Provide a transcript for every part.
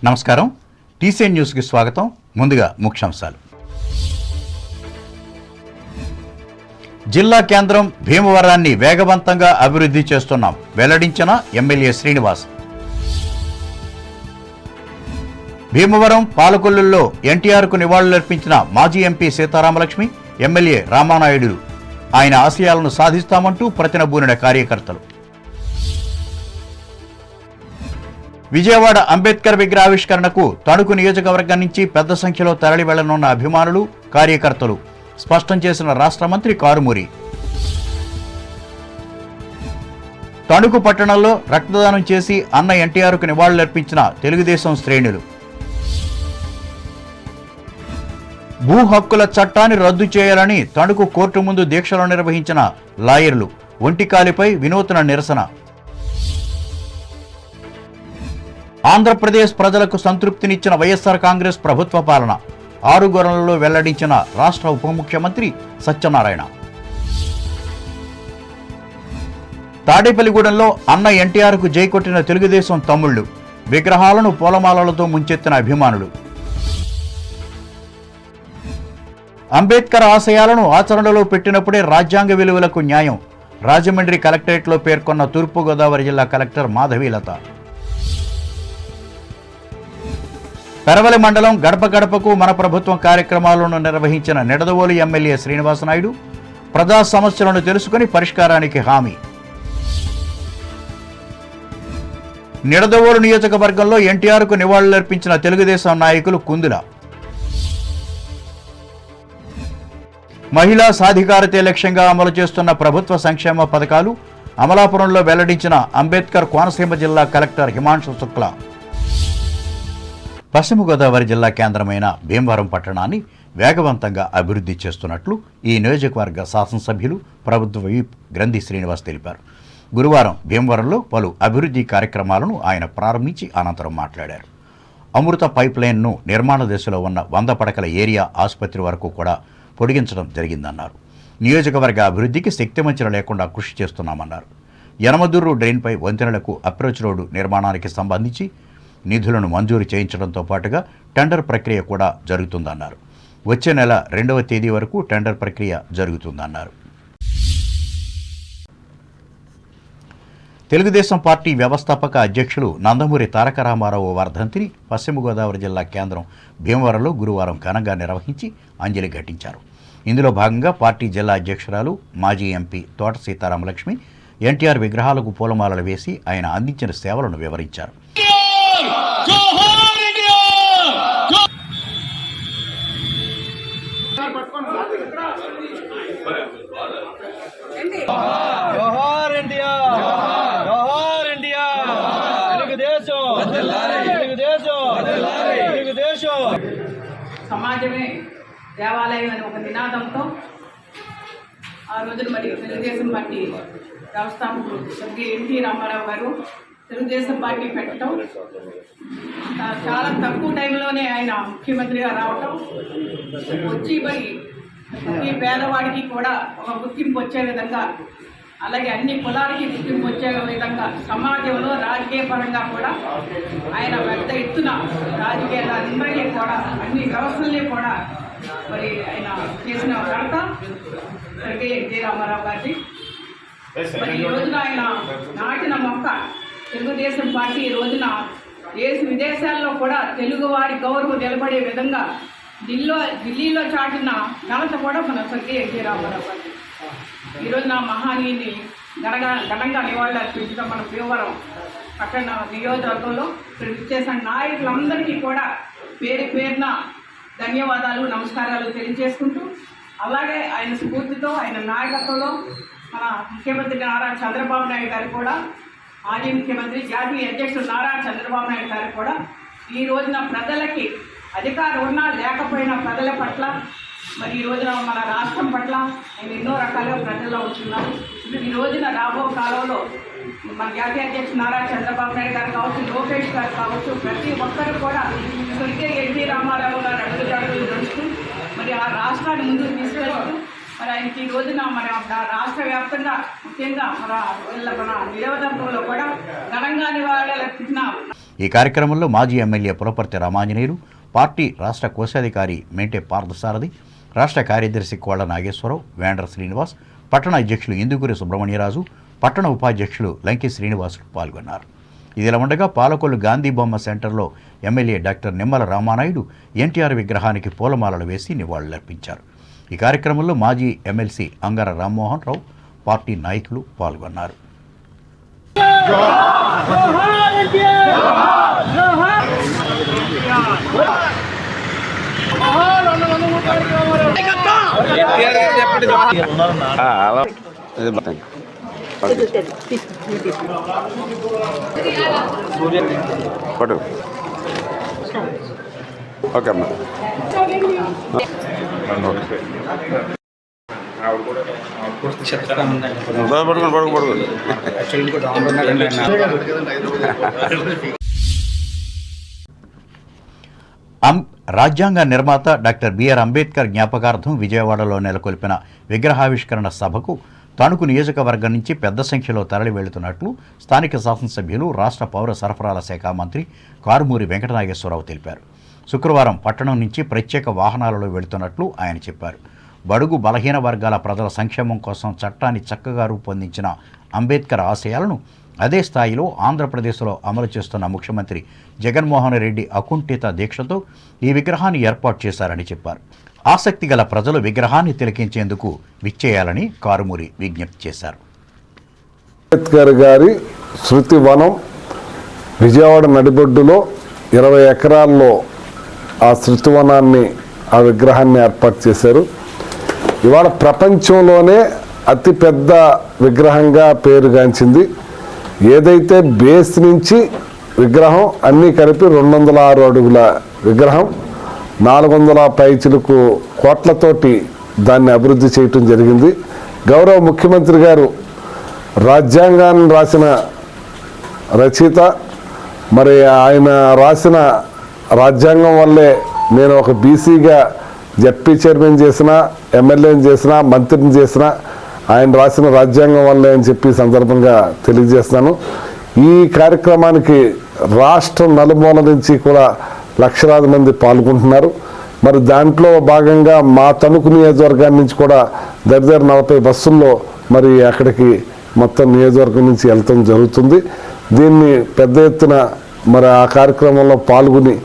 నమస్కారం. టీసీఎన్ న్యూస్కి స్వాగతం. ముందుగా ముఖ్యాంశాలు. జిల్లా కేంద్రం భీమవరాన్ని వేగవంతంగా అభివృద్ధి చేస్తున్నాం వెల్లడించిన ఎమ్మెల్యే శ్రీనివాస్. భీమవరం పాలకొల్లులో ఎన్టీఆర్కు నివాళులర్పించిన మాజీ ఎంపీ సీతారామలక్ష్మి, ఎమ్మెల్యే రామానాయుడు ఆయన ఆశయాలను సాధిస్తామంటూ ప్రతినబూనిన కార్యకర్తలు. విజయవాడ అంబేద్కర్ విగ్రహావిష్కరణకు తణుకు నియోజకవర్గం నుంచి పెద్ద సంఖ్యలో తరలి వెళ్లనున్న అభిమానులు, కార్యకర్తలు స్పష్టం చేసిన రాష్ట్ర మంత్రి కారుమూరి. తణుకు పట్టణంలో రక్తదానం చేసి అన్న ఎన్టీఆర్కు నివాళులర్పించిన తెలుగుదేశం శ్రేణులు. భూ హక్కుల చట్టాన్ని రద్దు చేయాలని తణుకు కోర్టు ముందు దీక్షలు నిర్వహించిన లాయర్లు. ఒంటికాలిపై వినూత్న నిరసన. ఆంధ్రప్రదేశ్ ప్రజలకు సంతృప్తినిచ్చిన వైఎస్ఆర్ కాంగ్రెస్ ప్రభుత్వ పాలన 6 గొర్రెలలో వెల్లడించిన రాష్ట్ర ఉప ముఖ్యమంత్రి సత్యనారాయణ. తాడేపల్లిగూడెంలో అన్న ఎన్టీఆర్కు జై కొట్టిన తెలుగుదేశం తమ్ముళ్లు. విగ్రహాలను పూలమాలలతో ముంచెత్తిన అభిమానులు. అంబేద్కర్ ఆశయాలను ఆచరణలో పెట్టినప్పుడే రాజ్యాంగ విలువలకు న్యాయం. రాజమండ్రి కలెక్టరేట్లో పేర్కొన్న తూర్పుగోదావరి జిల్లా కలెక్టర్ మాధవీలత. పెరవలి మండలం గడప గడపకు మన ప్రభుత్వం కార్యక్రమాలను నిర్వహించిన నిడదవోలు ఎమ్మెల్యే శ్రీనివాసనాయుడు ప్రజా సమస్యలను తెలుసుకుని పరిష్కారానికి హామీ. నిడదవోలు నియోజకవర్గంలో ఎన్టీఆర్కు నివాళులర్పించిన తెలుగుదేశం నాయకులు కుందుల. మహిళా సాధికారతే లక్ష్యంగా అమలు చేస్తున్న ప్రభుత్వ సంక్షేమ పథకాలు అమలాపురంలో వెల్లడించిన అంబేద్కర్ కోనసీమ జిల్లా కలెక్టర్ హిమాంశు శుక్లా. పశ్చిమ గోదావరి జిల్లా కేంద్రమైన భీమవరం పట్టణాన్ని వేగవంతంగా అభివృద్ధి చేస్తున్నట్లు ఈ నియోజకవర్గ శాసనసభ్యులు ప్రభుత్వ విప్ గ్రంథి శ్రీనివాస్ తెలిపారు. గురువారం భీమవరంలో పలు అభివృద్ధి కార్యక్రమాలను ఆయన ప్రారంభించి అనంతరం మాట్లాడారు. అమృత పైప్ లైన్ను నిర్మాణ దశలో ఉన్న 100 పడకల ఏరియా ఆసుపత్రి వరకు కూడా పొడిగించడం జరిగిందన్నారు. నియోజకవర్గ అభివృద్ధికి శక్తివంచన లేకుండా కృషి చేస్తున్నామన్నారు. యనమదుర్రు డ్రైన్పై వంతెనలకు అప్రోచ్ రోడ్డు నిర్మాణానికి సంబంధించి నిధులను మంజూరు చేయించడంతో పాటుగా టెండర్ ప్రక్రియ కూడా జరుగుతుందన్నారు. వచ్చే నెల 2వ తేదీ వరకు టెండర్ ప్రక్రియ జరుగుతుందన్నారు. తెలుగుదేశం పార్టీ వ్యవస్థాపక అధ్యక్షులు నందమూరి తారక రామారావు వర్ధంతిని పశ్చిమ గోదావరి జిల్లా కేంద్రం భీమవరంలో గురువారం ఘనంగా నిర్వహించి అంజలి ఘటించారు. ఇందులో భాగంగా పార్టీ జిల్లా అధ్యక్షురాలు మాజీ ఎంపీ తోట సీతారామలక్ష్మి ఎన్టీఆర్ విగ్రహాలకు పూలమాలలు వేసి ఆయన అందించిన సేవలను వివరించారు. సమాజమే దేవాలయం అని ఒక నినాదంతో ఆ రోజున మరి తెలుగుదేశం పార్టీ వ్యవస్థాపకులు స్వర్గీయ ఎన్టీ రామారావు గారు తెలుగుదేశం పార్టీ పెట్టడం, చాలా తక్కువ టైంలోనే ఆయన ముఖ్యమంత్రిగా రావటం, వచ్చి మరి ప్రతి పేదవాడికి కూడా ఒక గుర్తింపు వచ్చే విధంగా, అలాగే అన్ని కులాలకి గుర్తింపు వచ్చే విధంగా సమాజంలో రాజకీయ పరంగా కూడా ఆయన పెద్ద ఎత్తున రాజకీయాలందరినీ కూడా అన్ని వ్యవస్థల్ని కూడా మరి ఆయన చేసిన ఘనత స్వర్గీయ ఎన్టీ రామారావు గారి. మరి ఈ రోజున ఆయన నాటిన మొక్క తెలుగుదేశం పార్టీ ఈ రోజున దేశ విదేశాల్లో కూడా తెలుగువారి గౌరవం నిలబడే విధంగా ఢిల్లీలో చాటిన ఘనత కూడా మన స్వర్గీయ ఎన్టీ రామారావు గారి. ఈరోజు నా మహానీయుని ఘనంగా నివాళులు అర్పించడం మన భీమవరం పట్టణ నియోజకవర్గంలో చేసిన నాయకులందరికీ కూడా పేరున ధన్యవాదాలు, నమస్కారాలు తెలియజేసుకుంటూ, అలాగే ఆయన స్ఫూర్తితో ఆయన నాయకత్వంలో మన ముఖ్యమంత్రి నారా చంద్రబాబు నాయుడు గారు కూడా, మాజీ ముఖ్యమంత్రి జాతీయ అధ్యక్షుడు నారా చంద్రబాబు నాయుడు గారు కూడా ఈ రోజున ప్రజలకి అధికారం ఉన్నా లేకపోయినా ప్రజల పట్ల, మరి ఈ రోజున మన రాష్ట్రం పట్ల నేను ఎన్నో రకాలుగా ప్రజల్లో ఉంటున్నాను. ఈ రోజున రాబో కాలంలో మన జాతీయ అధ్యక్షుడు నారా చంద్రబాబు నాయుడు గారు కావచ్చు, లోకేష్ గారు కావచ్చు, ప్రతి ఒక్కరు కూడా స్వర్గీయ ఎన్టీ రామారావు గారు అడుగుజాడుగులు నడుస్తూ మరి ఆ రాష్ట్రాన్ని ముందుకు తీసుకెళ్తూ మరి ఆయనకి ఈ రోజున మన రాష్ట్ర వ్యాప్తంగా ముఖ్యంగా మన నియోజకవర్గంలో కూడా ఘనంగా నివాళులర్పించిన ఈ కార్యక్రమంలో మాజీ ఎమ్మెల్యే పులపర్తి రామాంజనేయులు, పార్టీ రాష్ట్ర కోశాధికారి మెంటే పార్థసారథి, రాష్ట్ర కార్యదర్శి కోళ్ల నాగేశ్వరరావు, వేండ్ర శ్రీనివాస్, పట్టణ అధ్యక్షులు ఇందుకూరి సుబ్రహ్మణ్యరాజు, పట్టణ ఉపాధ్యక్షులు లంకి శ్రీనివాసులు పాల్గొన్నారు. ఇదిలా ఉండగా పాలకొల్లు గాంధీ బొమ్మ సెంటర్లో ఎమ్మెల్యే డాక్టర్ నిమ్మల రామానాయుడు ఎన్టీఆర్ విగ్రహానికి పూలమాలలు వేసి నివాళులర్పించారు. ఈ కార్యక్రమంలో మాజీ ఎమ్మెల్సీ అంగర రామ్మోహన్ రావు, పార్టీ నాయకులు పాల్గొన్నారు. ఓకే అమ్మా. రాజ్యాంగ నిర్మాత డాక్టర్ బిఆర్ అంబేద్కర్ జ్ఞాపకార్థం విజయవాడలో నెలకొల్పిన విగ్రహావిష్కరణ సభకు తణుకు నియోజకవర్గం నుంచి పెద్ద సంఖ్యలో తరలి వెళుతున్నట్లు స్థానిక శాసనసభ్యులు, రాష్ట్ర పౌర సరఫరాల శాఖ మంత్రి కారుమూరి వెంకటనాగేశ్వరరావు తెలిపారు. శుక్రవారం పట్టణం నుంచి ప్రత్యేక వాహనాలలో వెళుతున్నట్లు ఆయన చెప్పారు. బడుగు బలహీన వర్గాల ప్రజల సంక్షేమం కోసం చట్టాన్ని చక్కగా రూపొందించిన అంబేద్కర్ ఆశయాలను అదే స్థాయిలో ఆంధ్రప్రదేశ్లో అమలు చేస్తున్న ముఖ్యమంత్రి జగన్మోహన్ రెడ్డి అకుంఠిత దీక్షతో ఈ విగ్రహాన్ని ఏర్పాటు చేశారని చెప్పారు. ఆసక్తి గల ప్రజలు విగ్రహాన్ని తిలకించేందుకు విచ్చేయాలని కారుమూరి విజ్ఞప్తి చేశారు. అంబేద్కర్ గారి శృతి వనం విజయవాడ నడిబొడ్డులో 20 ఎకరాల్లో ఆ శృతివనాన్ని, ఆ విగ్రహాన్ని ఏర్పాటు చేశారు. ఇవాళ ప్రపంచంలోనే అతిపెద్ద విగ్రహంగా పేరుగాంచింది. ఏదైతే బేస్ నుంచి విగ్రహం అన్నీ కలిపి 206 అడుగుల విగ్రహం, 400 పైచిలకు కోట్లతోటి దాన్ని అభివృద్ధి చేయటం జరిగింది. గౌరవ ముఖ్యమంత్రి గారు రాజ్యాంగాన్ని రాసిన రచయిత. మరి ఆయన రాసిన రాజ్యాంగం వల్లే నేను ఒక బీసీగా జడ్పీ చైర్మన్ చేసిన, ఎమ్మెల్యేని చేసిన, మంత్రిని చేసిన ఆయన రాసిన రాజ్యాంగం వల్లే అని చెప్పి సందర్భంగా తెలియజేస్తున్నాను. ఈ కార్యక్రమానికి రాష్ట్రం నలుమూల నుంచి కూడా లక్షలాది మంది పాల్గొంటున్నారు. మరి దాంట్లో భాగంగా మా తణుకు నియోజకవర్గాన్ని నుంచి కూడా దగ్గర 40 బస్సుల్లో మరి అక్కడికి మొత్తం నియోజకవర్గం నుంచి వెళ్తాం జరుగుతుంది. దీన్ని పెద్ద ఎత్తున మరి ఆ కార్యక్రమంలో పాల్గొని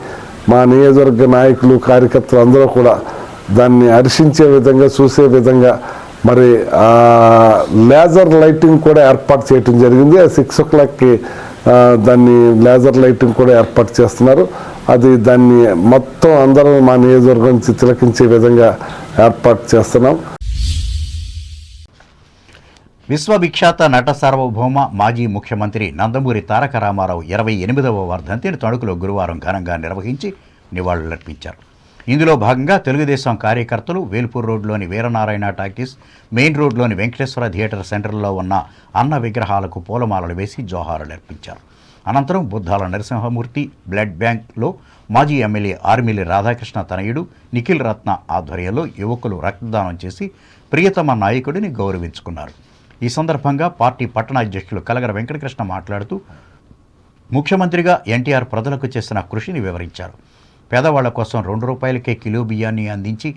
మా నియోజకవర్గ నాయకులు, కార్యకర్తలు అందరూ కూడా దాన్ని హర్షించే విధంగా, చూసే విధంగా మరి లేజర్ లైటింగ్ కూడా ఏర్పాటు చేయడం జరిగింది. 6 o'clockకి దాన్ని లేజర్ లైటింగ్ కూడా ఏర్పాటు చేస్తున్నారు. అది దాన్ని మొత్తం అందరూ మా నియోజకవర్గం నుంచి తిలకించే విధంగా ఏర్పాటు చేస్తున్నాం. విశ్వవిఖ్యాత నట సార్వభౌమ మాజీ ముఖ్యమంత్రి నందమూరి తారక రామారావు 28వ వర్ధంతిని తణుకులో గురువారం ఘనంగా నిర్వహించి నివాళులర్పించారు. ఇందులో భాగంగా తెలుగుదేశం కార్యకర్తలు వేల్పూర్ రోడ్లోని వీరనారాయణ టాకీస్, మెయిన్ రోడ్లోని వెంకటేశ్వర థియేటర్ సెంటర్లో ఉన్న అన్న విగ్రహాలకు పూలమాలలు వేసి జోహారులర్పించారు. అనంతరం బుద్ధాల నరసింహమూర్తి బ్లడ్ బ్యాంక్లో మాజీ ఎమ్మెల్యే ఆర్మిలి రాధాకృష్ణ తనయుడు నిఖిల్ రత్న ఆధ్వర్యంలో యువకులు రక్తదానం చేసి ప్రియతమ నాయకుడిని గౌరవించుకున్నారు. ఈ సందర్భంగా పార్టీ పట్టణ అధ్యక్షులు కలగర వెంకటకృష్ణ మాట్లాడుతూ ముఖ్యమంత్రిగా ఎన్టీఆర్ ప్రజలకు చేసిన కృషిని వివరించారు. పేదవాళ్ల కోసం ₹2కే కిలో బియ్యాన్ని అందించి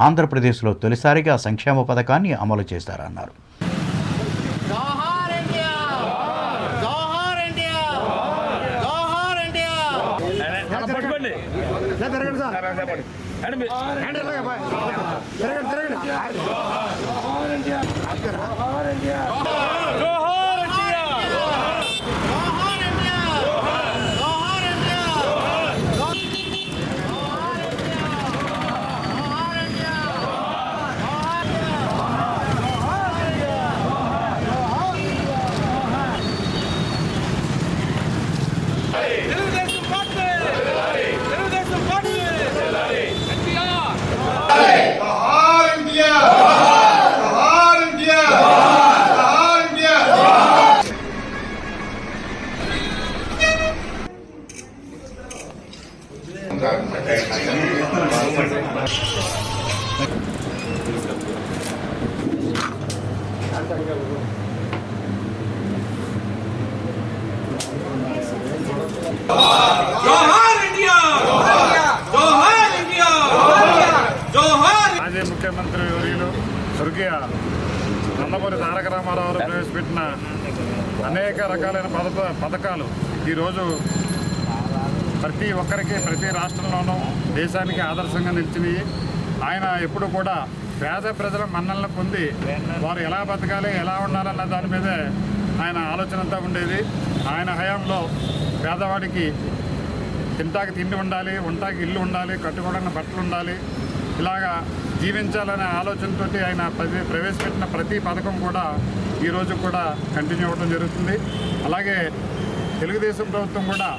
ఆంధ్రప్రదేశ్లో తొలిసారిగా సంక్షేమ పథకాన్ని అమలు చేశారన్నారు. జోహార్ ఇండియా జోహార్ ఇండియా జోహార్. మాజీ ముఖ్యమంత్రి వర్యులు స్వర్గీయ నందమూరి తారక రామారావు ప్రవేశపెట్టిన అనేక రకాలైన పథకాలు ఈరోజు ప్రతి ఒక్కరికి ప్రతి రాష్ట్రంలోనూ దేశానికి ఆదర్శంగా నిలిచినవి. ఆయన ఎప్పుడు కూడా పేద ప్రజల మన్నలను పొంది వారు ఎలా బతకాలి, ఎలా ఉండాలన్న దాని మీదే ఆయన ఆలోచనతో ఉండేది. ఆయన హయాంలో పేదవాడికి తింటాకి తిండి ఉండాలి, ఉంటాకి ఇల్లు ఉండాలి, కట్టుకోవడానికి బట్టలు ఉండాలి, ఇలాగా జీవించాలనే ఆలోచనతో ఆయన ప్రవేశపెట్టిన ప్రతి పథకం కూడా ఈరోజు కూడా కంటిన్యూ అవ్వడం జరుగుతుంది. అలాగే తెలుగుదేశం ప్రభుత్వం కూడా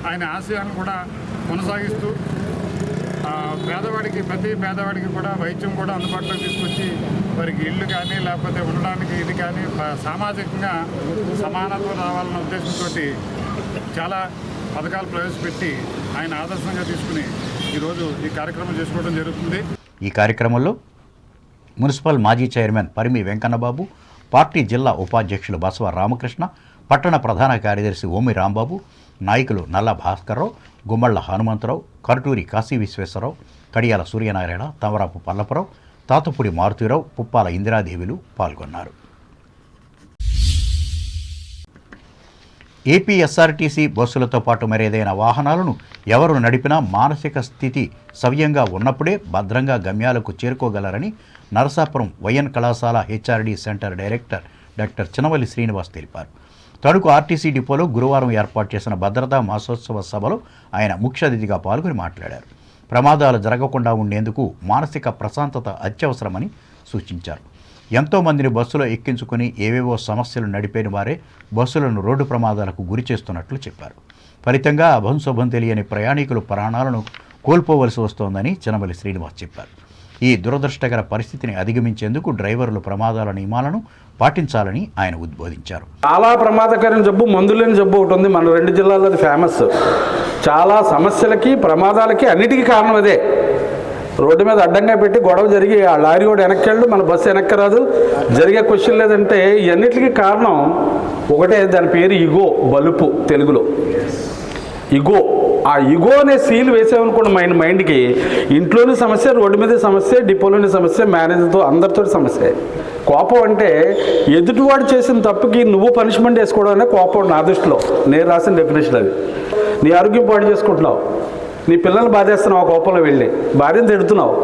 ఆయన ఆశయాలను కూడా కొనసాగిస్తూ ప్రతి పేదవాడికి కూడా వైద్యం కూడా అందుబాటులోకి తీసుకొచ్చి వారికి ఇల్లు కానీ లేకపోతే ఉండడానికి ఇది కానీ సామాజికంగా సమానత్వం రావాలన్న ఉద్దేశంతో చాలా పథకాలు ప్రవేశపెట్టి ఆయన ఆదర్శంగా తీసుకుని ఈరోజు ఈ కార్యక్రమం చేసుకోవడం జరుగుతుంది. ఈ కార్యక్రమంలో మున్సిపల్ మాజీ చైర్మన్ పరిమి వెంకన్నబాబు, పార్టీ జిల్లా ఉపాధ్యక్షులు బసవ రామకృష్ణ, పట్టణ ప్రధాన కార్యదర్శి ఓమి రాంబాబు, నాయకులు నల్ల భాస్కర్రావు, గుమ్మళ్ళ హనుమంతరావు, కరుటూరి కాశీ విశ్వేశ్వరరావు, కడియాల సూర్యనారాయణ, తమరాపు పల్లపరావు, తాతపూడి మారుతీరావు, పుప్పాల ఇందిరాదేవిలు పాల్గొన్నారు. ఏపీ ఎస్ఆర్టీసీ బస్సులతో పాటు మరేదైనా వాహనాలను ఎవరు నడిపినా మానసిక స్థితి సవ్యంగా ఉన్నప్పుడే భద్రంగా గమ్యాలకు చేరుకోగలరని నరసాపురం వైఎన్ కళాశాల HRD centre director doctor Chinavalli Srinivas తెలిపారు. తణుకు ఆర్టీసీ డిపోలో గురువారం ఏర్పాటు చేసిన భద్రతా మాసోత్సవ సభలో ఆయన ముఖ్య అతిథిగా పాల్గొని మాట్లాడారు. ప్రమాదాలు జరగకుండా ఉండేందుకు మానసిక ప్రశాంతత అత్యవసరమని సూచించారు. ఎంతోమందిని బస్సులో ఎక్కించుకొని ఏవేవో సమస్యలు నడిపేని వారే బస్సులను రోడ్డు ప్రమాదాలకు గురి చేస్తున్నట్లు చెప్పారు. ఫలితంగా అభంశుభం తెలియని ప్రయాణికులు ప్రాణాలను కోల్పోవలసి వస్తోందని చినవల్లి శ్రీనివాస్ చెప్పారు. ఈ దురదృష్టకర పరిస్థితిని అధిగమించేందుకు డ్రైవర్లు ప్రమాదాల నియమాలను పాటించాలని ఆయన ఉద్బోధించారు. చాలా ప్రమాదకరమైన జబ్బు మందులేని జబ్బు ఒకటి ఉంది మన 2 జిల్లాల్లో, అది ఫేమస్. చాలా సమస్యలకి ప్రమాదాలకి అన్నిటికీ కారణం అదే. రోడ్డు మీద అడ్డంగా పెట్టి గొడవ జరిగి ఆ లారీ కూడా వెనక్కెళ్ళు, మన బస్సు వెనక్కి రాదు, జరిగే క్వశ్చన్ లేదంటే ఇవన్నిటికీ కారణం ఒకటే, దాని పేరు ఇగో, బలుపు తెలుగులో ఇగో. ఆ ఇగో అనే సీల్ వేసామనుకోండి మైండ్కి, ఇంట్లోని సమస్య, రోడ్డు మీద సమస్య, డిపోలోని సమస్య, మేనేజర్తో అందరితో సమస్య. కోపం అంటే ఎదుటివాడు చేసిన తప్పుకి నువ్వు పనిష్మెంట్ వేసుకోవడం అనే కోపం నా దృష్టిలో. నేను రాసిన డెఫినేషన్ అది. నీ ఆరోగ్యం పాడు చేసుకుంటున్నావు, నీ పిల్లల్ని బాధేస్తున్నావు, ఆ కోపంలో వెళ్ళి భార్యను తిడుతున్నావు,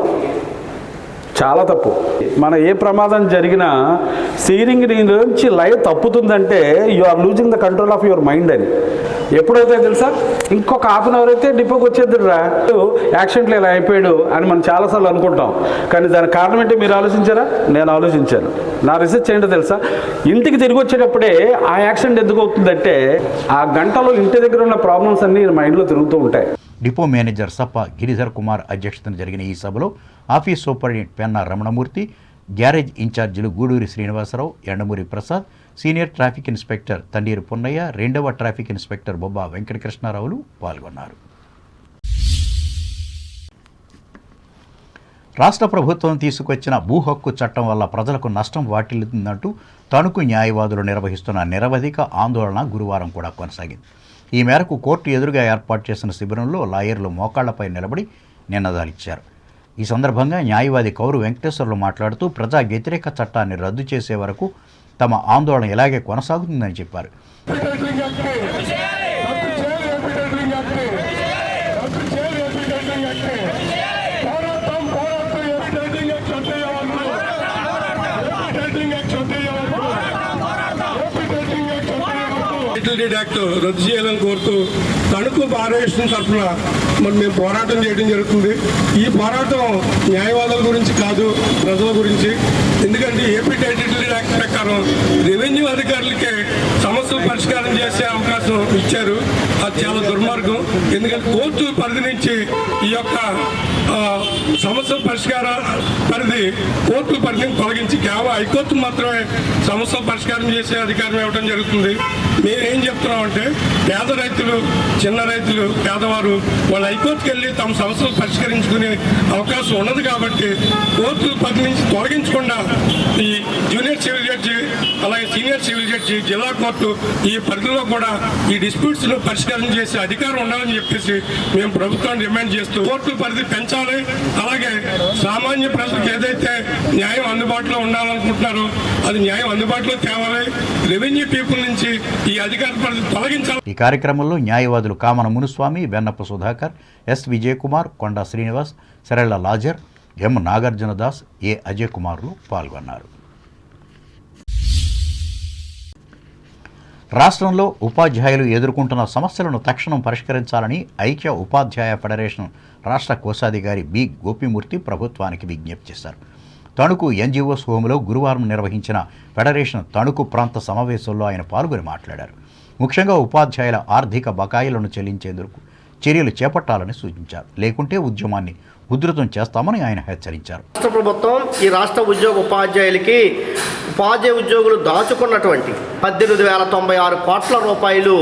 చాలా తప్పు. మన ఏ ప్రమాదం జరిగినా స్టీరింగ్ నుంచి లైవ్ తప్పుతుందంటే you are losing the control of your mind అని. ఎప్పుడైతే తెలుసా, ఇంకొక హాఫ్ అన్ అవర్ అయితే డిపోకి వచ్చేద్దురా, యాక్సిడెంట్లో ఇలా అయిపోయాడు అని మనం చాలాసార్లు అనుకుంటాం. కానీ దానికి కారణం ఏంటి మీరు ఆలోచించారా? నేను ఆలోచించాను. నా రీసెర్చ్ ఏంటో తెలుసా, ఇంటికి తిరిగి వచ్చేటప్పుడే ఆ యాక్సిడెంట్ ఎందుకు అవుతుందంటే ఆ గంటలో ఇంటి దగ్గర ఉన్న ప్రాబ్లమ్స్ అన్నీ మైండ్లో తిరుగుతూ ఉంటాయి. డిపో మేనేజర్ సప్ప గిరిధర్ కుమార్ అధ్యక్షతన జరిగిన ఈ సభలో office superintendent Penna Ramanamurthy, garage ఇన్ఛార్జీలు Guduri Srinivasarao, Yendamuri Prasad, senior traffic inspector Tandiru Punnaiah, 2వ ట్రాఫిక్ ఇన్స్పెక్టర్ బొబ్బా వెంకటకృష్ణారావులు పాల్గొన్నారు. రాష్ట్ర ప్రభుత్వం తీసుకొచ్చిన భూ హక్కు చట్టం వల్ల ప్రజలకు నష్టం వాటిల్లుతుందంటూ తణుకు న్యాయవాదులు నిర్వహిస్తున్న నిరవధిక ఆందోళన గురువారం కూడా కొనసాగింది. ఈ మేరకు కోర్టు ఎదురుగా ఏర్పాటు చేసిన శిబిరంలో లాయర్లు మోకాళ్లపై నిలబడి నినాదాలిచ్చారు. ఈ సందర్భంగా న్యాయవాది కౌరు వెంకటేశ్వర్లు మాట్లాడుతూ ప్రజా వ్యతిరేక చట్టాన్ని రద్దు చేసే వరకు తమ ఆందోళన ఇలాగే కొనసాగుతుందని చెప్పారు. యాక్ట్ రద్దు చేయాలని కోరుతూ తణుకు బార్ అసోసియేషన్ తరఫున మరి మేము పోరాటం చేయడం జరుగుతుంది. ఈ పోరాటం న్యాయవాదుల గురించి కాదు, ప్రజల గురించి. ఎందుకంటే ఏపీ టైటిల్ యాక్ట్ ప్రకారం రెవెన్యూ అధికారులకే సమస్యలు పరిష్కారం చేసే అవకాశం ఇచ్చారు. అది చాలా దుర్మార్గం. ఎందుకంటే కోర్టు పరిధి నుంచి ఈ యొక్క సమస్యల పరిష్కార పరిధి కోర్టు పరిధిని తొలగించి కేవలం హైకోర్టు మాత్రమే సమస్యల పరిష్కారం చేసే అధికారం ఇవ్వడం జరుగుతుంది. మేమేం చెప్తున్నామంటే పేద రైతులు, చిన్న రైతులు, పేదవారు వాళ్ళు హైకోర్టుకి వెళ్ళి తమ సమస్యలు పరిష్కరించుకునే అవకాశం ఉన్నది. కాబట్టి కోర్టు పరిధి నుంచి తొలగించకుండా ఈ జూనియర్ సివిల్ జడ్జి అలాగే సీనియర్ సివిల్ జడ్జి, జిల్లా కోర్టు ఈ పరిధిలో కూడా ఈ డిస్ప్యూట్స్ ను పరిష్కారం చేసే అధికారం ఉండాలని చెప్పేసి మేము ప్రభుత్వాన్ని డిమాండ్ చేస్తూ కోర్టు పరిధి పెంచాలి. అలాగే సామాన్య ప్రజలకు ఏదైతే న్యాయం అందుబాటులో ఉండాలనుకుంటున్నారో అది న్యాయం అందుబాటులో తేవాలి. రెవెన్యూ పీపుల్ నుంచి ఈ అధికార పరిధి తొలగించాలి. ఈ కార్యక్రమంలో న్యాయవాదులు కామన మునుస్వామి, వెన్నప్ప సుధాకర్, ఎస్ విజయకుమార్, కొండా శ్రీనివాస్, సెరెళ్ల లాజర్, ఎం నాగార్జునదాస్, ఏ అజయ్ కుమార్లు పాల్గొన్నారు. రాష్ట్రంలో ఉపాధ్యాయులు ఎదుర్కొంటున్న సమస్యలను తక్షణం పరిష్కరించాలని ఐక్య ఉపాధ్యాయ ఫెడరేషన్ రాష్ట్ర కోశాధికారి బి గోపిమూర్తి ప్రభుత్వానికి విజ్ఞప్తి చేశారు. తణుకు ఎన్జిఓస్ హోంలో గురువారం నిర్వహించిన ఫెడరేషన్ తణుకు ప్రాంత సమావేశంలో ఆయన పాల్గొని మాట్లాడారు. ముఖ్యంగా ఉపాధ్యాయుల ఆర్థిక బకాయిలను చెల్లించేందుకు చర్యలు చేపట్టాలని సూచించారు. లేకుంటే ఉద్యమాన్ని ఉధృతం చేస్తామని ఆయన హెచ్చరించారు. రాష్ట్ర ప్రభుత్వం ఈ రాష్ట్ర ఉపాధ్యాయ ఉద్యోగులు దాచుకున్నటువంటి 18,096 కోట్ల రూపాయలు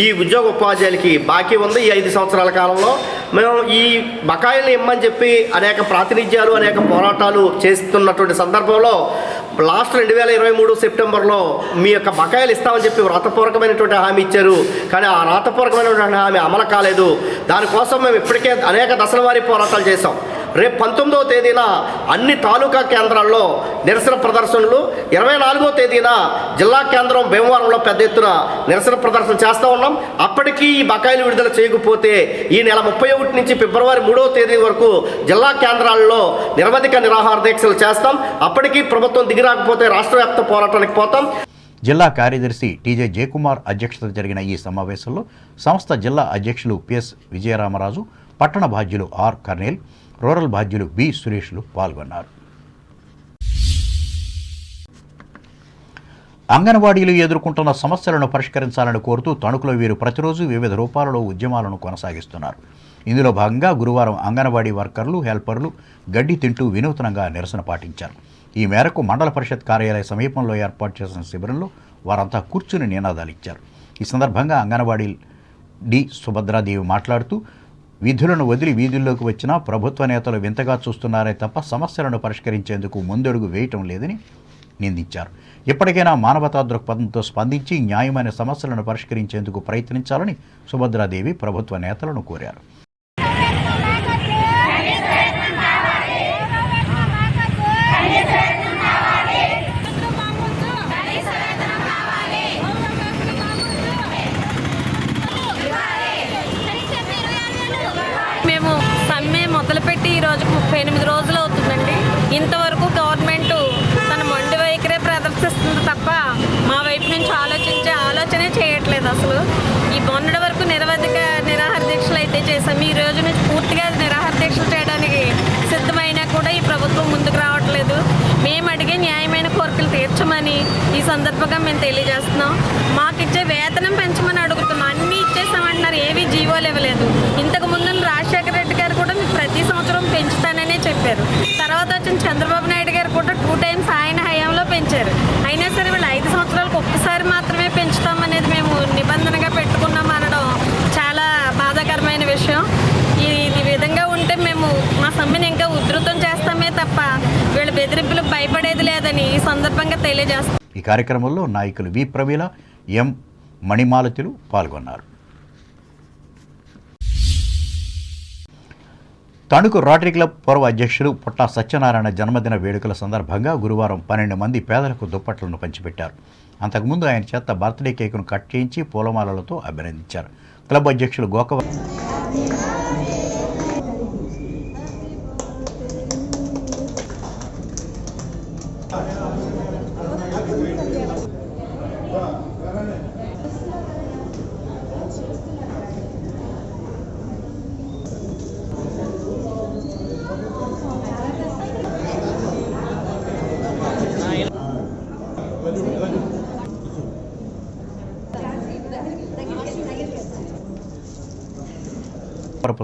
ఈ ఉపాధ్యాయులకి బాకీ ఉంది. ఈ 5 సంవత్సరాల కాలంలో మేము ఈ బకాయిలను ఇమ్మని చెప్పి అనేక ప్రాతినిధ్యాలు, అనేక పోరాటాలు చేస్తున్నటువంటి సందర్భంలో లాస్ట్ 2023 సెప్టెంబర్లో మీ యొక్క బకాయిలు ఇస్తామని చెప్పి వ్రాతపూర్వకమైనటువంటి హామీ ఇచ్చారు. కానీ ఆ వ్రాతపూర్వకమైనటువంటి హామీ అమలు కాలేదు. దానికోసం మేము ఇప్పటికే అనేక దశల వారీ పోరాటాలు చేశాం. రేపు 19వ తేదీన అన్ని తాలూకా కేంద్రాల్లో నిరసన ప్రదర్శనలు, 24వ తేదీన జిల్లా కేంద్రం భీమవరంలో పెద్ద ఎత్తున నిరసన ప్రదర్శన చేస్తూ ఉన్నాం. అప్పటికీ ఈ బకాయిలు విడుదల చేయకపోతే ఈ నెల 31 నుంచి ఫిబ్రవరి 3వ తేదీ వరకు జిల్లా కేంద్రాల్లో నిరవధిక నిరాహార దీక్షలు చేస్తాం. అప్పటికీ ప్రభుత్వం దిగిరాకపోతే రాష్ట్ర వ్యాప్త పోరాటానికి పోతాం. జిల్లా కార్యదర్శి టీజే జయకుమార్ అధ్యక్షతన జరిగిన ఈ సమావేశంలో సంస్థ జిల్లా అధ్యక్షులు పిఎస్ విజయరామరాజు, పట్టణ బాధ్యులు ఆర్ కర్నేల్, రూరల్ బాధ్యులు బి సురేష్లు పాల్గొన్నారు. అంగన్వాడీలు ఎదుర్కొంటున్న సమస్యలను పరిష్కరించాలని కోరుతూ తణుకులో వీరు ప్రతిరోజు వివిధ రూపాలలో ఉద్యమాలను కొనసాగిస్తున్నారు. ఇందులో భాగంగా గురువారం అంగన్వాడీ వర్కర్లు, హెల్పర్లు గడ్డి తింటూ వినూత్నంగా నిరసన పాటించారు. ఈ మేరకు మండల పరిషత్ కార్యాలయ సమీపంలో ఏర్పాటు చేసిన శిబిరంలో వారంతా కూర్చుని నినాదాలు ఇచ్చారు. ఈ సందర్భంగా అంగన్వాడీ డి సుభద్రాదేవి మాట్లాడుతూ, విధులను వదిలి వీధుల్లోకి వచ్చినా ప్రభుత్వ నేతలు వింతగా చూస్తున్నారే తప్ప సమస్యలను పరిష్కరించేందుకు ముందడుగు వేయటం లేదని నిందించారు. ఇప్పటికైనా మానవతా దృక్పథంతో స్పందించి న్యాయమైన సమస్యలను పరిష్కరించేందుకు ప్రయత్నించాలని సుభద్రాదేవి ప్రభుత్వ నేతలను కోరారు. మేము సమ్మె మొదలుపెట్టి ఈ రోజుకు 38 రోజులు అవుతుందండి. ఇంతవరకు గవర్నమెంట్ తన మొండి వైఖరే ప్రదర్శిస్తుంది తప్ప మా వైపు నుంచి ఆలోచనే చేయట్లేదు. అసలు ఈ మొన్నటి వరకు నిరవధిక నిరాహార దీక్షలు అయితే చేసాము. ఈ రోజు నుంచి పూర్తిగా నిరాహార దీక్షలు చేయడానికి సిద్ధమైనా కూడా ఈ ప్రభుత్వం ముందుకు రావట్లేదు. మేము అడిగే న్యాయమైన కోరికలు తీర్చమని ఈ సందర్భంగా మేము తెలియజేస్తున్నాం. మాకు ఇచ్చే వేతనం పెంచమని అడుగుతున్నాం. అన్నీ ఇచ్చేసామంటున్నారు, ఏవి జీవోలు ఇవ్వలేదు. ఇంతకు ముందు రాజశేఖర రెడ్డి గారు కూడా మీకు ప్రతి సంవత్సరం పెంచుతాననే చెప్పారు. తర్వాత వచ్చిన చంద్రబాబు నాయుడు గారు కూడా 2 times ఆయన హయాంలో పెంచారు. అయినా సరే వీళ్ళు 5 సంవత్సరాలకు ఒక్కసారి మాత్రమే పెంచుతామనేది మేము నిబంధనగా పెట్టుకున్నాం అనడం చాలా బాధాకరమైన విషయం. ఈ విధంగా ఉంటే మేము మా సమ్మెను ఇంకా ఉధృతం చేస్తామే తప్ప వీళ్ళ బెదిరింపులకు భయపడేది లేదని ఈ సందర్భంగా తెలియజేస్తాం. ఈ కార్యక్రమంలో నాయకులు వి ప్రవీల, ఎం మణిమాలతులు పాల్గొన్నారు. తణుకు రోటరీ క్లబ్ పూర్వ అధ్యక్షులు పుట్టా సత్యనారాయణ జన్మదిన వేడుకల సందర్భంగా గురువారం 12 మంది పేదలకు దుప్పట్లను పంచిపెట్టారు. అంతకుముందు ఆయన చేత బర్త్డే కేకును కట్ చేయించి పూలమాలలతో అభినందించారు. క్లబ్ అధ్యక్షులు గోకవ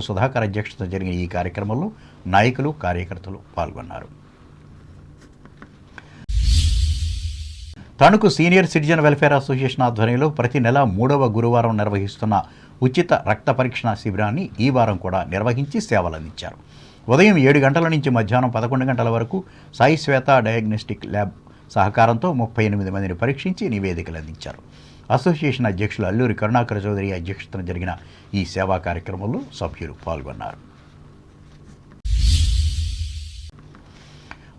సుధాకర్ అధ్యక్షత జరిగిన ఈ కార్యక్రమంలో నాయకులు, కార్యకర్తలు పాల్గొన్నారు. Tanuku senior citizen welfare association ఆధ్వర్యంలో ప్రతి నెల 3వ గురువారం నిర్వహిస్తున్న ఉచిత రక్త పరీక్షణ శిబిరాన్ని ఈ వారం కూడా నిర్వహించి సేవలందించారు. ఉదయం 7 గంటల నుంచి మధ్యాహ్నం 11 గంటల వరకు సాయి శ్వేత డయాగ్నోస్టిక్ ల్యాబ్ సహకారంతో 38 మందిని పరీక్షించి నివేదికలు అందించారు. అసోసియేషన్ అధ్యక్షులు అల్లూరి కరుణాకర చౌదరి అధ్యక్షతన జరిగిన ఈ సేవా కార్యక్రమంలో సభ్యులు పాల్గొన్నారు.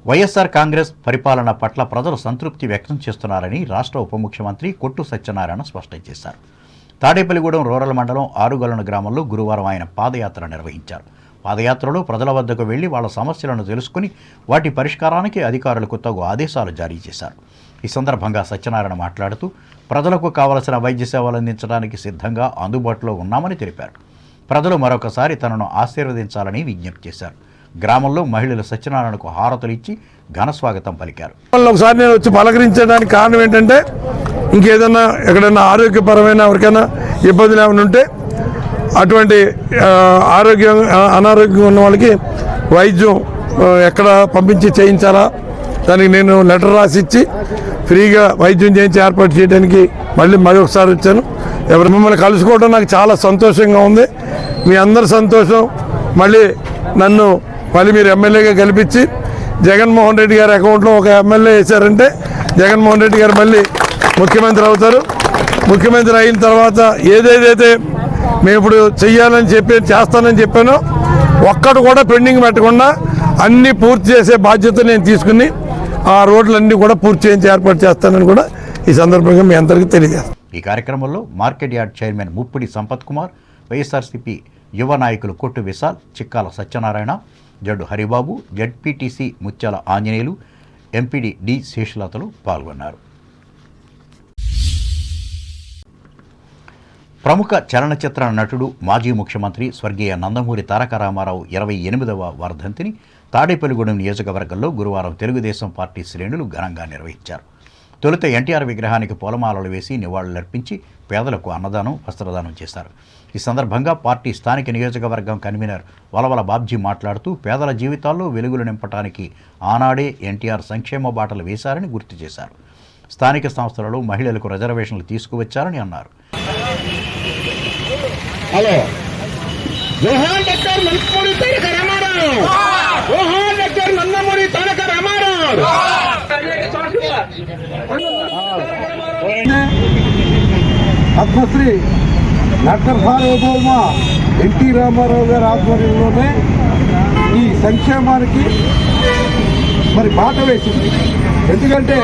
వైఎస్ఆర్ కాంగ్రెస్ పరిపాలన పట్ల ప్రజలు సంతృప్తి వ్యక్తం చేస్తున్నారని రాష్ట్ర ఉప ముఖ్యమంత్రి కొట్టు సత్యనారాయణ స్పష్టం చేశారు. తాడేపల్లిగూడెం రూరల్ మండలం ఆరుగొలను గ్రామంలో గురువారం ఆయన పాదయాత్ర నిర్వహించారు. పాదయాత్రలో ప్రజల వద్దకు వెళ్లి వాళ్ళ సమస్యలను తెలుసుకుని వాటి పరిష్కారానికి అధికారులకు తగు ఆదేశాలు జారీ చేశారు. ఈ సందర్భంగా సత్యనారాయణ మాట్లాడుతూ ప్రజలకు కావలసిన వైద్య సేవలు అందించడానికి సిద్ధంగా అందుబాటులో ఉన్నామని తెలిపారు. ప్రజలు మరొకసారి తనను ఆశీర్వదించాలని విజ్ఞప్తి చేశారు. గ్రామంలో మహిళలు సత్యనారాయణకు హారతులు ఇచ్చి ఘన స్వాగతం పలికారు. ఒకసారి నేను వచ్చి పలకరించడానికి కారణం ఏంటంటే ఇంకేదన్నా ఎక్కడైనా ఆరోగ్యపరమైన ఎవరికైనా ఇబ్బందులు ఏమైనా ఉంటే అటువంటి అనారోగ్యం ఉన్న వాళ్ళకి వైద్యం ఎక్కడ పంపించి చేయించాలా దానికి నేను లెటర్ రాసి ఇచ్చి ఫ్రీగా వైద్యం చేయించి ఏర్పాటు చేయడానికి మళ్ళీ మరొకసారి వచ్చాను. ఎవరు మిమ్మల్ని కలుసుకోవడం నాకు చాలా సంతోషంగా ఉంది. మీ అందరి సంతోషం మళ్ళీ నన్ను మీరు ఎమ్మెల్యేగా గెలిపించి జగన్మోహన్ రెడ్డి గారి అకౌంట్లో ఒక ఎమ్మెల్యే వేశారంటే జగన్మోహన్ రెడ్డి గారు మళ్ళీ ముఖ్యమంత్రి అవుతారు. ముఖ్యమంత్రి అయిన తర్వాత ఏదేదైతే మేము ఇప్పుడు చెయ్యాలని చేస్తానని చెప్పానో ఒక్కడు కూడా పెండింగ్ పెట్టకుండా అన్నీ పూర్తి చేసే బాధ్యత నేను తీసుకుని ఆ రోడ్లన్నీ కూడా పూర్తి చేయించి ఏర్పాటు చేస్తానని కూడా ఈ సందర్భంగా మీ అందరికీ తెలియజేస్తాను. ఈ కార్యక్రమంలో market yard chairman Muppidi Sampath Kumar, YSRCP యువ నాయకులు కొట్టు విశాల్, చిక్కాల సత్యనారాయణ, జడ్డు హరిబాబు, జడ్పీటీసీ ముత్యాల ఆంజనేయులు, ఎంపీడీ డి శేషలతలు పాల్గొన్నారు. ప్రముఖ చలనచిత్ర నటుడు మాజీ ముఖ్యమంత్రి స్వర్గీయ నందమూరి తారక రామారావు 28వ వర్ధంతిని తాడేపల్లిగూడెం నియోజకవర్గంలో గురువారం తెలుగుదేశం పార్టీ శ్రేణులు ఘనంగా నిర్వహించారు. తొలుత ఎన్టీఆర్ విగ్రహానికి పూలమాలలు వేసి నివాళులర్పించి పేదలకు అన్నదానం, వస్త్రదానం చేశారు. ఈ సందర్భంగా పార్టీ స్థానిక నియోజకవర్గం కన్వీనర్ వలవల బాబ్జీ మాట్లాడుతూ పేదల జీవితాల్లో వెలుగులు నింపడానికి ఆనాడే ఎన్టీఆర్ సంక్షేమ బాటలు వేశారని గుర్తు చేశారు. స్థానిక సంస్థలలో మహిళలకు రిజర్వేషన్లు తీసుకువచ్చారని అన్నారు. హలో జోహార్ డాక్టర్ నందమూరి తారక రామారావు, జోహార్ డాక్టర్ నందమూరి తారక రామారావు. పద్మశ్రీ డాక్టర్ సార్వభౌమ ఎన్టీ రామారావు గారి ఆధ్వర్యంలోనే ఈ సంక్షేమానికి మరి బాట వేసింది. ఎందుకంటే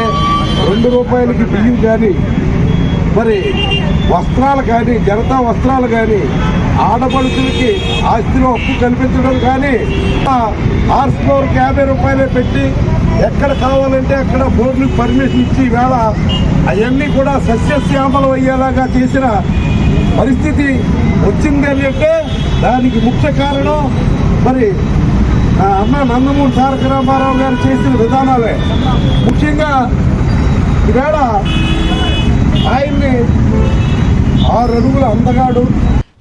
2 రూపాయలకి బియ్యం కానీ, మరి వస్త్రాలు కానీ, జనతా వస్త్రాలు కానీ, ఆడపడుచులకి ఆస్తిలో హక్కు కల్పించడం కానీ, హార్స్ పవర్కి 50 రూపాయలే పెట్టి ఎక్కడ కావాలంటే అక్కడ బోర్డులకు పర్మిషన్ ఇచ్చి వేళ అవన్నీ కూడా సస్యశ్యామలం అయ్యేలాగా చేసిన పరిస్థితి వచ్చింది అని అంటే దానికి ముఖ్య కారణం మరి అన్న నందమూరి తారక రామారావు గారు చేసిన విధానాలే. ముఖ్యంగా ఈవేళ ఆయన్ని 6 అడుగుల అందగాడు.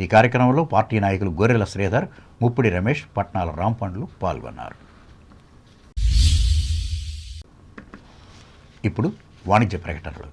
ఈ కార్యక్రమంలో పార్టీ నాయకులు గొర్రెల శ్రీధర్, ముప్పిడి రమేష్, పట్నాల రాంపండ్లు పాల్గొన్నారు. ఇప్పుడు వాణిజ్య ప్రకటనలు.